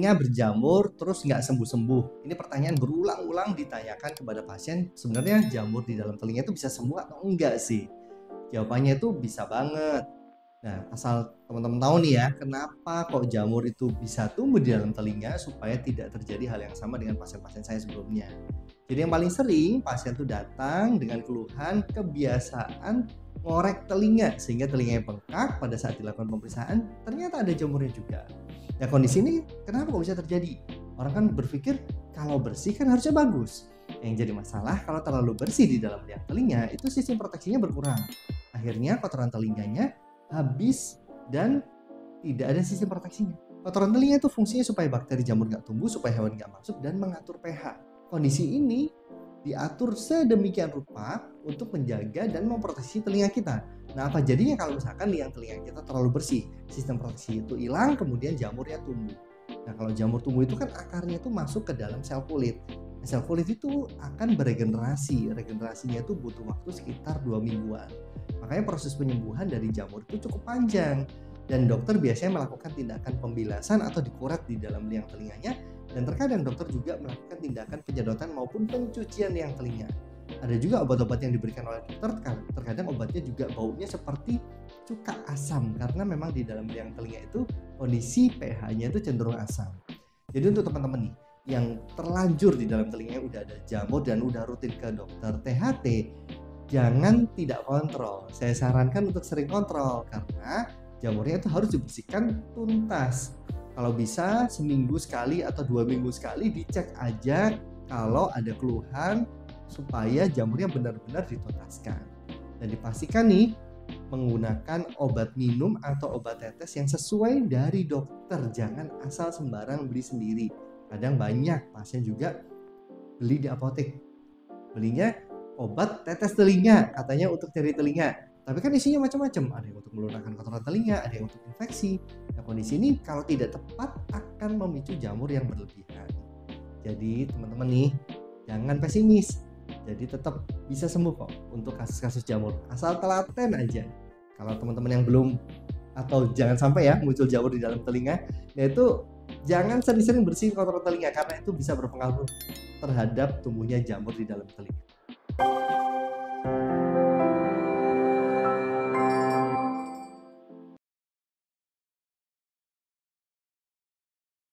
telinga berjamur terus nggak sembuh-sembuh. Ini pertanyaan berulang-ulang ditanyakan kepada pasien. Sebenarnya jamur di dalam telinga itu bisa sembuh atau enggak sih? Jawabannya itu bisa banget. Nah, asal teman-teman tahu nih ya, kenapa kok jamur itu bisa tumbuh di dalam telinga supaya tidak terjadi hal yang sama dengan pasien-pasien saya sebelumnya. Jadi yang paling sering pasien tuh datang dengan keluhan kebiasaan ngorek telinga sehingga telinganya bengkak pada saat dilakukan pemeriksaan ternyata ada jamurnya juga. Nah, kondisi ini kenapa kok bisa terjadi? Orang kan berpikir kalau bersih kan harusnya bagus. Yang jadi masalah kalau terlalu bersih di dalam liang telinga itu sistem proteksinya berkurang. Akhirnya kotoran telinganya habis dan tidak ada sistem proteksinya. Kotoran telinga itu fungsinya supaya bakteri jamur nggak tumbuh, supaya hewan nggak masuk, dan mengatur pH. Kondisi ini diatur sedemikian rupa untuk menjaga dan memproteksi telinga kita. Nah, apa jadinya kalau misalkan liang telinga kita terlalu bersih? Sistem proteksi itu hilang, kemudian jamurnya tumbuh. Nah, kalau jamur tumbuh itu kan akarnya itu masuk ke dalam sel kulit. Nah, sel kulit itu akan beregenerasi. Regenerasinya itu butuh waktu sekitar 2 mingguan. Makanya proses penyembuhan dari jamur itu cukup panjang. Dan dokter biasanya melakukan tindakan pembilasan atau dikuret di dalam liang telinganya. Dan terkadang dokter juga melakukan tindakan penyedotan maupun pencucian liang telinga. Ada juga obat-obat yang diberikan oleh dokter, terkadang obatnya juga baunya seperti cuka asam karena memang di dalam liang telinga itu kondisi pH-nya itu cenderung asam. Jadi untuk teman-teman nih yang terlanjur di dalam telinganya udah ada jamur dan udah rutin ke dokter THT, jangan tidak kontrol. Saya sarankan untuk sering kontrol karena jamurnya itu harus dibersihkan tuntas. Kalau bisa seminggu sekali atau 2 minggu sekali dicek aja kalau ada keluhan supaya jamurnya benar-benar dituntaskan. Dan dipastikan nih menggunakan obat minum atau obat tetes yang sesuai dari dokter. Jangan asal sembarang beli sendiri. Kadang banyak pasien juga beli di apotek. Belinya obat tetes telinga, katanya untuk cari telinga. Tapi kan isinya macam-macam, ada yang untuk melunakkan kotoran telinga, ada yang untuk infeksi. Nah, kondisi ini kalau tidak tepat akan memicu jamur yang berlebihan. Jadi teman-teman nih, jangan pesimis. Jadi tetap bisa sembuh kok untuk kasus-kasus jamur. Asal telaten aja. Kalau teman-teman yang belum atau jangan sampai ya muncul jamur di dalam telinga, yaitu jangan sering-sering bersihin kotoran telinga karena itu bisa berpengaruh terhadap tumbuhnya jamur di dalam telinga.